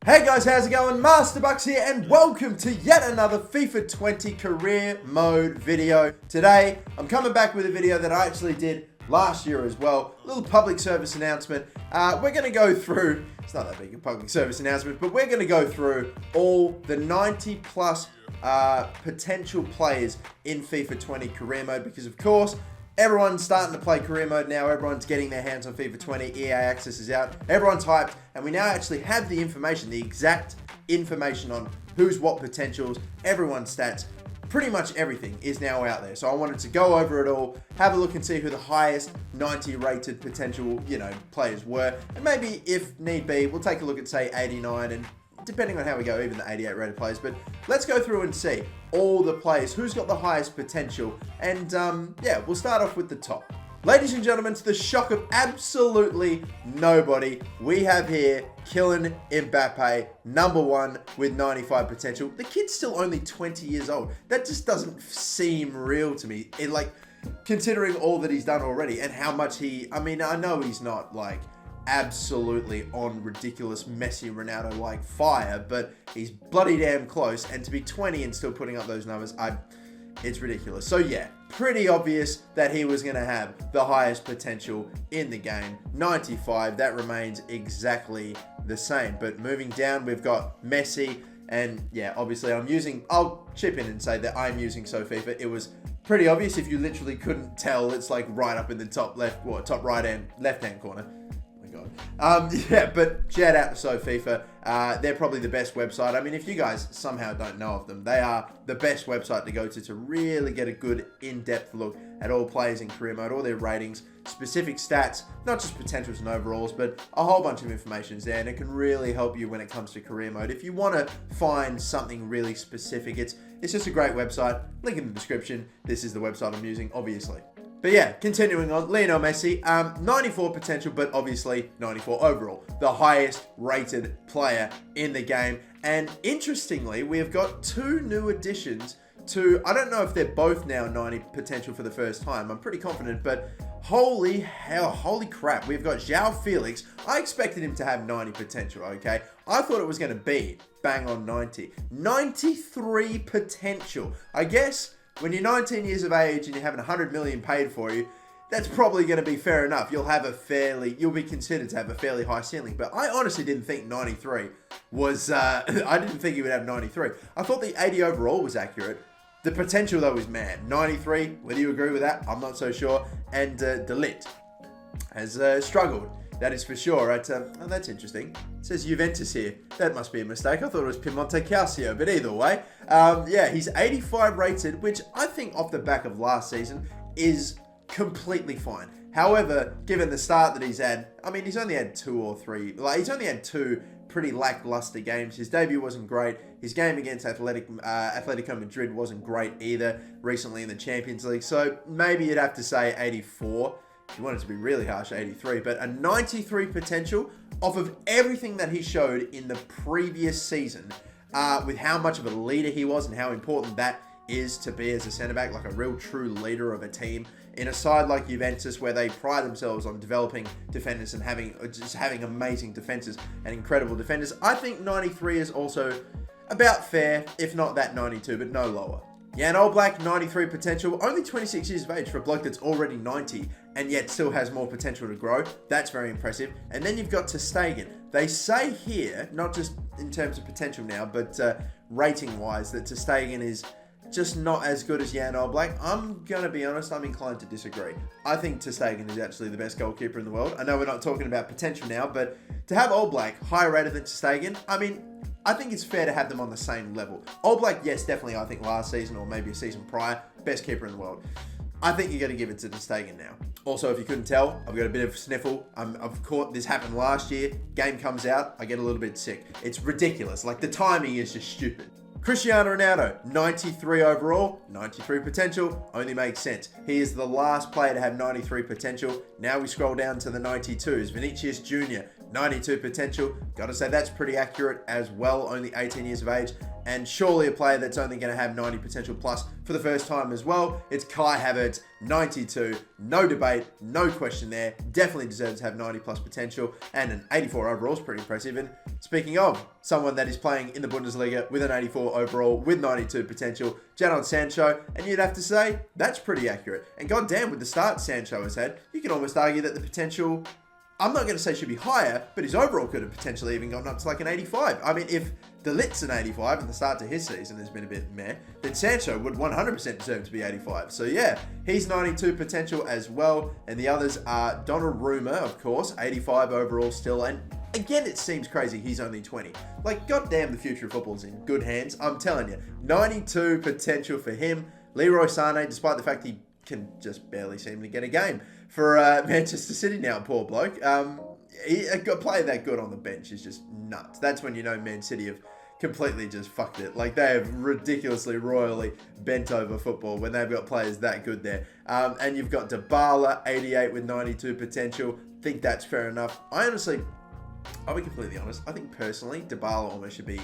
Hey guys, how's it going? MasterBucks here and welcome to yet another FIFA 20 career mode video. Today, I'm coming back with a video that I actually did last year as well. A little public service announcement. We're going to go through, it's not that big a public service announcement, but we're going to go through all the 90 plus potential players in FIFA 20 career mode because of course, everyone's starting to play career mode now. Everyone's getting their hands on FIFA 20. EA Access is out. Everyone's hyped. And we now actually have the information, the exact information on who's what potentials, everyone's stats. Pretty much everything is now out there. So I wanted to go over it all, have a look and see who the highest 90 rated potential, players were. And maybe if need be, we'll take a look at say 89 and depending on how we go, even the 88 rated players. But let's go through and see all the players, who's got the highest potential. And yeah, we'll start off with the top. Ladies and gentlemen, to the shock of absolutely nobody, we have here Kylian Mbappe, #1 with 95 potential. The kid's still only 20 years old. That just doesn't seem real to me. Considering all that he's done already and how much I know he's not absolutely on ridiculous Messi Ronaldo like fire, but he's bloody damn close, and to be 20 and still putting up those numbers, it's ridiculous. So yeah, pretty obvious that he was going to have the highest potential in the game. 95, that remains exactly the same. But moving down, we've got Messi, and yeah, obviously I'll chip in and say that I'm using SoFIFA. It was pretty obvious if you literally couldn't tell. It's like right up in the top top right hand, left hand corner. Yeah, but shout out to SoFIFA. They're probably the best website. I mean, if you guys somehow don't know of them, they are the best website to go to really get a good in-depth look at all players in career mode, all their ratings, specific stats, not just potentials and overalls, but a whole bunch of information is there, and it can really help you when it comes to career mode. If you want to find something really specific, it's just a great website. Link in the description. This is the website I'm using, obviously. But yeah, continuing on, Lionel Messi, 94 potential, but obviously 94 overall. The highest rated player in the game. And interestingly, we have got two new additions to, I don't know if they're both now 90 potential for the first time. I'm pretty confident, but holy hell, holy crap. We've got João Felix. I expected him to have 90 potential, okay? I thought it was going to be bang on 90. 93 potential. I guess when you're 19 years of age and you're having 100 million paid for you, that's probably going to be fair enough. You'll be considered to have a fairly high ceiling. But I honestly didn't think 93 was, I didn't think he would have 93. I thought the 80 overall was accurate. The potential though is mad. 93, whether you agree with that, I'm not so sure. And De Ligt has struggled. That is for sure. Oh, that's interesting. It says Juventus here. That must be a mistake. I thought it was Piemonte Calcio, but either way. Yeah, he's 85 rated, which I think off the back of last season is completely fine. However, given the start that he's had, I mean, he's only had he's only had two pretty lackluster games. His debut wasn't great. His game against Atletico Madrid wasn't great either recently in the Champions League. So maybe you'd have to say 84. If you wanted to be really harsh, 83, but a 93 potential off of everything that he showed in the previous season, with how much of a leader he was and how important that is to be as a centre-back, like a real true leader of a team in a side like Juventus where they pride themselves on developing defenders and having amazing defenses and incredible defenders. I think 93 is also about fair, if not that 92, but no lower. Jan Oblak, 93 potential, only 26 years of age for a bloke that's already 90 and yet still has more potential to grow. That's very impressive. And then you've got ter Stegen. They say here, not just in terms of potential now, but rating-wise, that ter Stegen is just not as good as Jan Oblak. I'm going to be honest, I'm inclined to disagree. I think ter Stegen is actually the best goalkeeper in the world. I know we're not talking about potential now, but to have Oblak higher rated than ter Stegen, I mean, I think it's fair to have them on the same level. Oblak, yes, definitely, I think last season or maybe a season prior, best keeper in the world. I think you're going to give it to ter Stegen now. Also, if you couldn't tell, I've got a bit of a sniffle. I've caught this happened last year. Game comes out, I get a little bit sick. It's ridiculous. Like, the timing is just stupid. Cristiano Ronaldo, 93 overall, 93 potential, only makes sense. He is the last player to have 93 potential. Now we scroll down to the 92s. Vinicius Jr., 92 potential. Got to say that's pretty accurate as well, only 18 years of age. And surely a player that's only going to have 90 potential plus for the first time as well. It's Kai Havertz, 92. No debate, no question there. Definitely deserves to have 90 plus potential. And an 84 overall is pretty impressive. And speaking of someone that is playing in the Bundesliga with an 84 overall with 92 potential, Jadon Sancho. And you'd have to say that's pretty accurate. And goddamn, with the start Sancho has had, you can almost argue that the potential, I'm not going to say should be higher, but his overall could have potentially even gone up to like an 85. I mean, if De Ligt's an 85 and the start to his season has been a bit meh, then Sancho would 100% deserve to be 85. So yeah, he's 92 potential as well. And the others are Donnarumma, of course, 85 overall still. And again, it seems crazy he's only 20. Like, goddamn, the future of football's in good hands. I'm telling you, 92 potential for him. Leroy Sané, despite the fact he can just barely seem to get a game for Manchester City now, poor bloke. A player that good on the bench is just nuts. That's when you know Man City have completely just fucked it. Like, they have ridiculously, royally bent over football when they've got players that good there. And you've got Dybala, 88 with 92 potential. Think that's fair enough. I'll be completely honest. I think personally, Dybala almost should be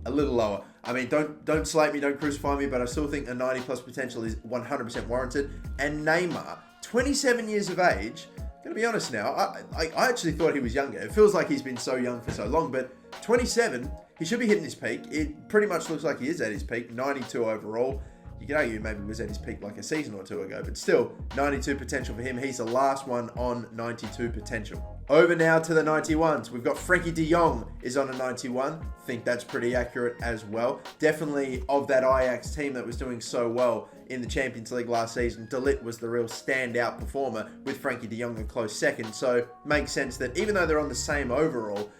a little lower. I mean, don't slate me, don't crucify me, but I still think a 90 plus potential is 100% warranted. And Neymar, 27 years of age. Gonna be honest now, I actually thought he was younger. It feels like he's been so young for so long, but 27, he should be hitting his peak. It pretty much looks like he is at his peak, 92 overall. You could argue maybe he was at his peak like a season or two ago, but still, 92 potential for him. He's the last one on 92 potential. Over now to the 91s. We've got Frenkie de Jong is on a 91. Think that's pretty accurate as well. Definitely of that Ajax team that was doing so well in the Champions League last season, De Ligt was the real standout performer with Frenkie de Jong a close second. So makes sense that even though they're on the same overall,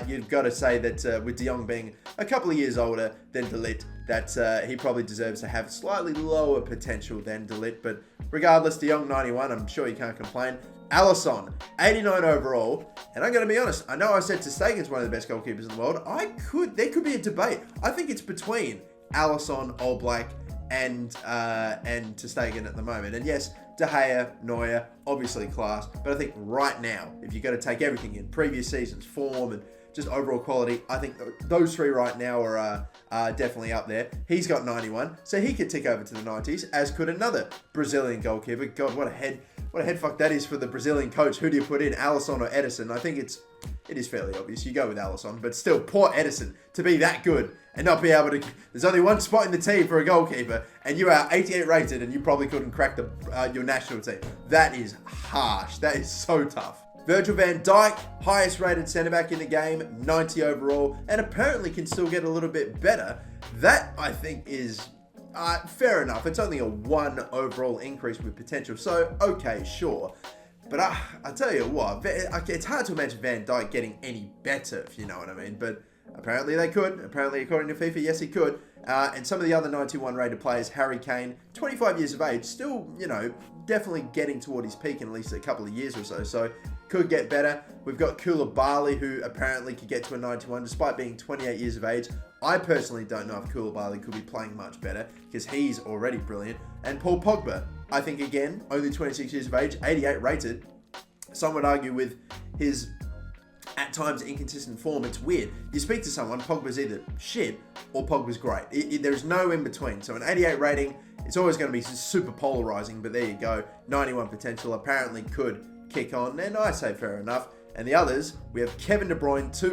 you've got to say that with de Jong being a couple of years older than De Ligt, that he probably deserves to have slightly lower potential than De Ligt. But regardless, de Jong 91, I'm sure you can't complain. Alisson, 89 overall. And I'm going to be honest, I know I said Ter Stegen's one of the best goalkeepers in the world. There could be a debate. I think it's between Alisson, Oblak, and Ter Stegen at the moment. And yes, De Gea, Neuer, obviously class. But I think right now, if you've got to take everything in, previous seasons, form, and just overall quality, I think those three right now are definitely up there. He's got 91, so he could tick over to the 90s, as could another Brazilian goalkeeper. God, what a head fuck that is for the Brazilian coach. Who do you put in, Alisson or Ederson? I think it is fairly obvious. You go with Alisson, but still, poor Ederson to be that good and not be able to. There's only one spot in the team for a goalkeeper, and you are 88 rated, and you probably couldn't crack your national team. That is harsh. That is so tough. Virgil van Dijk, highest rated centre back in the game, 90 overall, and apparently can still get a little bit better. That, I think, is fair enough. It's only a 1 overall increase with potential, so okay, sure. But I tell you what, it's hard to imagine Van Dijk getting any better, if you know what I mean. But apparently they could. Apparently, according to FIFA, yes, he could. And some of the other 91 rated players, Harry Kane, 25 years of age, still, definitely getting toward his peak in at least a couple of years or so. So could get better. We've got Koulibaly, who apparently could get to a 91 despite being 28 years of age. I personally don't know if Koulibaly could be playing much better because he's already brilliant. And Paul Pogba, I think again, only 26 years of age, 88 rated. Some would argue with his at times inconsistent form, it's weird. You speak to someone, Pogba's either shit or Pogba's great. There's no in between. So an 88 rating, it's always going to be super polarizing, but there you go. 91 potential apparently could kick on, and I say fair enough. And the others, we have Kevin De Bruyne, two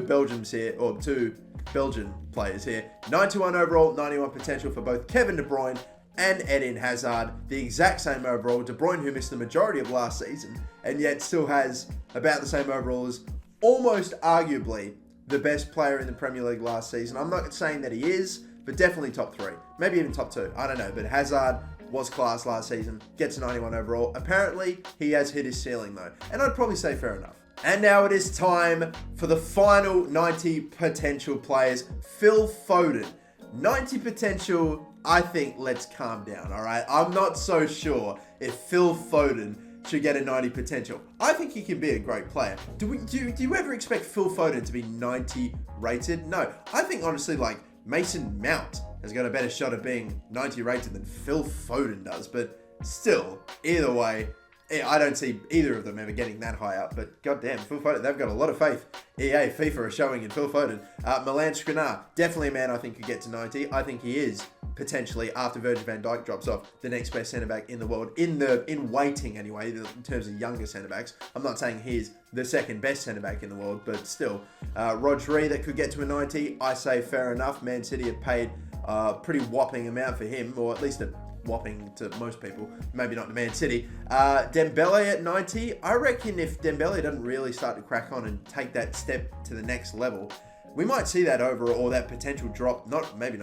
Belgian players here. 91 overall, 91 potential for both Kevin De Bruyne and Eden Hazard. The exact same overall. De Bruyne, who missed the majority of last season, and yet still has about the same overall as almost arguably the best player in the Premier League last season. I'm not saying that he is, but definitely top 3. Maybe even top 2. I don't know, but Hazard was class last season, gets a 91 overall. Apparently, he has hit his ceiling though, and I'd probably say fair enough. And now it is time for the final 90 potential players. Phil Foden, 90 potential. I think let's calm down, all right? I'm not so sure if Phil Foden should get a 90 potential. I think he can be a great player. Do you ever expect Phil Foden to be 90 rated? No. I think honestly, like Mason Mount has got a better shot of being 90 rated than Phil Foden does. But still, either way, I don't see either of them ever getting that high up, but goddamn, Phil Foden, they've got a lot of faith. EA, FIFA are showing in Phil Foden. Milan Skriniar, definitely a man I think could get to 90. I think he is potentially, after Virgil van Dijk drops off, the next best centre-back in the world, in waiting anyway, in terms of younger centre-backs. I'm not saying he's the second best centre-back in the world, but still. Rodri that could get to a 90, I say fair enough. Man City have paid a pretty whopping amount for him, or at least a whopping to most people, maybe not to Man City. Dembele at 90, I reckon if Dembele doesn't really start to crack on and take that step to the next level, we might see that overall, or that potential drop, maybe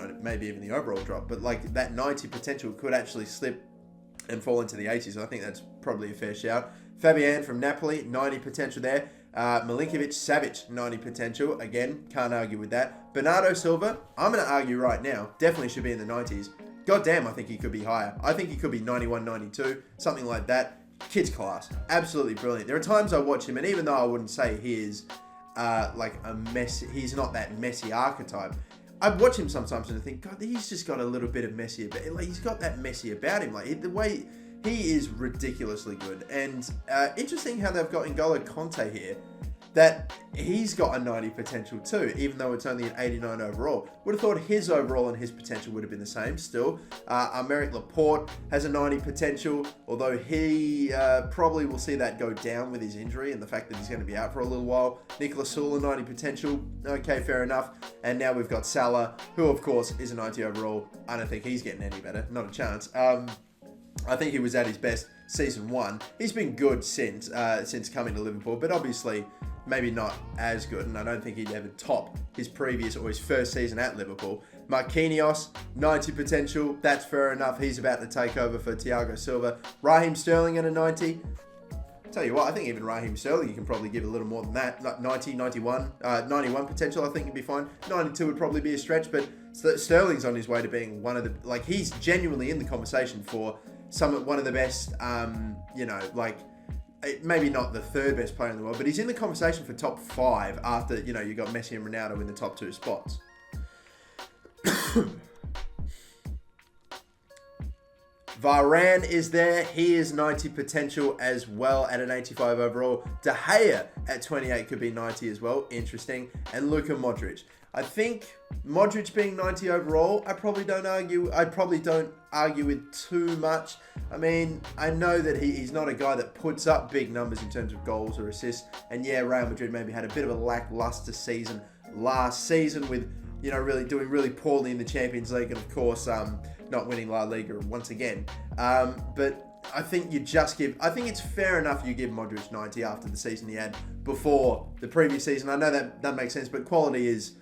even the overall drop, but like that 90 potential could actually slip and fall into the 80s. I think that's probably a fair shout. Fabian from Napoli, 90 potential there. Milinkovic, Savic, 90 potential. Again, can't argue with that. Bernardo Silva, I'm going to argue right now, definitely should be in the 90s. God damn, I think he could be higher. I think he could be 91, 92, something like that. Kid's class. Absolutely brilliant. There are times I watch him, and even though I wouldn't say he is like a Messi, he's not that Messi archetype. I watch him sometimes and I think, God, he's just got a little bit of Messi about him. Like, he's got that Messi about him. Like, the way he is ridiculously good. And interesting how they've got N'Golo Conte here, that he's got a 90 potential too, even though it's only an 89 overall. Would have thought his overall and his potential would have been the same still. Aymeric Laporte has a 90 potential, although he probably will see that go down with his injury and the fact that he's going to be out for a little while. Nicolas Sula, 90 potential. Okay, fair enough. And now we've got Salah, who of course is a 90 overall. I don't think he's getting any better. Not a chance. I think he was at his best season 1. He's been good since coming to Liverpool, but obviously maybe not as good, and I don't think he'd ever top his previous or his first season at Liverpool. Marquinhos, 90 potential. That's fair enough. He's about to take over for Thiago Silva. Raheem Sterling at a 90. Tell you what, I think even Raheem Sterling, you can probably give a little more than that. Like 90, 91, 91 potential, I think would be fine. 92 would probably be a stretch, but Sterling's on his way to being one of the, like, he's genuinely in the conversation for one of the best, maybe not the third best player in the world, but he's in the conversation for top 5 after, you got Messi and Ronaldo in the top 2 spots. Varane is there. He is 90 potential as well at an 85 overall. De Gea at 28 could be 90 as well. Interesting. And Luka Modric. I think Modric being 90 overall, I probably don't argue with too much. I mean, I know that he's not a guy that puts up big numbers in terms of goals or assists. And yeah, Real Madrid maybe had a bit of a lackluster season last season with, really doing really poorly in the Champions League and of course, not winning La Liga once again. But I think I think it's fair enough you give Modric 90 after the season he had before the previous season. I know that makes sense, but quality is,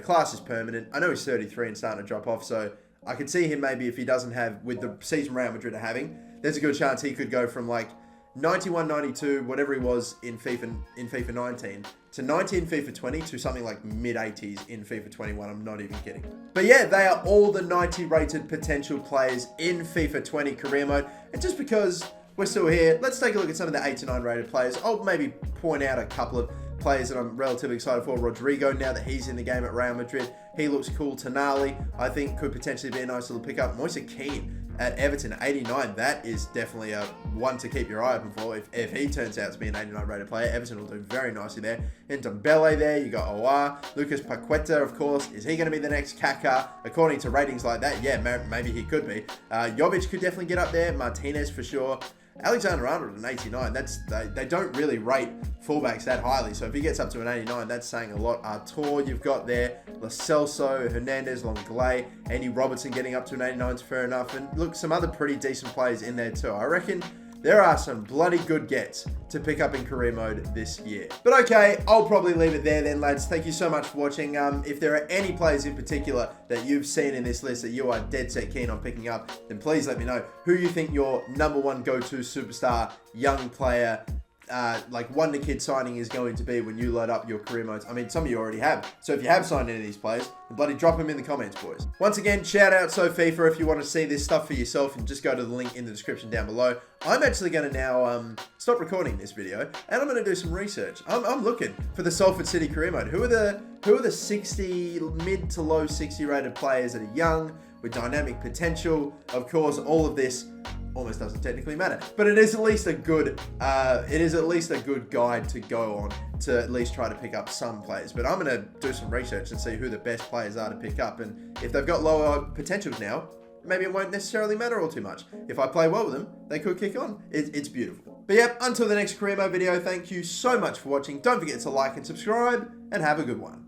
class is permanent. I know he's 33 and starting to drop off, so I could see him maybe if he doesn't have, with the season Real Madrid are having, there's a good chance he could go from like 91, 92, whatever he was in FIFA 19, to 90 in FIFA 20, to something like mid-80s in FIFA 21. I'm not even kidding. But yeah, they are all the 90 rated potential players in FIFA 20 career mode. And just because we're still here, let's take a look at some of the 8 to 9 rated players. I'll maybe point out a couple of players that I'm relatively excited for. Rodrigo, now that he's in the game at Real Madrid, he looks cool. Tonali, I think, could potentially be a nice little pickup. Moise Kean at Everton, 89. That is definitely a one to keep your eye open for. If he turns out to be an 89 rated player, Everton will do very nicely there. And Dembele there, you got Aouar. Lucas Paqueta, of course. Is he going to be the next Kaká? According to ratings like that, yeah, maybe he could be. Jovic could definitely get up there. Martinez for sure. Alexander-Arnold at an 89, they don't really rate fullbacks that highly, so if he gets up to an 89, that's saying a lot. Artur, you've got there, Lo Celso, Hernandez, Longley, Andy Robertson getting up to an 89 is fair enough, and look, some other pretty decent players in there too. I reckon there are some bloody good gets to pick up in career mode this year. But okay, I'll probably leave it there then, lads. Thank you so much for watching. If there are any players in particular that you've seen in this list that you are dead set keen on picking up, then please let me know who you think your number one go-to superstar young player like wonder kid signing is going to be when you load up your career modes. I mean, some of you already have. So if you have signed any of these players, then bloody drop them in the comments, boys. Once again, shout out SoFIFA if you want to see this stuff for yourself, and just go to the link in the description down below. I'm actually going to now stop recording this video, and I'm going to do some research. I'm looking for the Salford City career mode. Who are the 60 mid to low 60 rated players that are young with dynamic potential? Of course, all of this almost doesn't technically matter. But it is at least a good, guide to go on to at least try to pick up some players. But I'm gonna do some research and see who the best players are to pick up, and if they've got lower potentials now, maybe it won't necessarily matter all too much. If I play well with them, they could kick on. It's beautiful. But yep, until the next career mode video, thank you so much for watching. Don't forget to like and subscribe, and have a good one.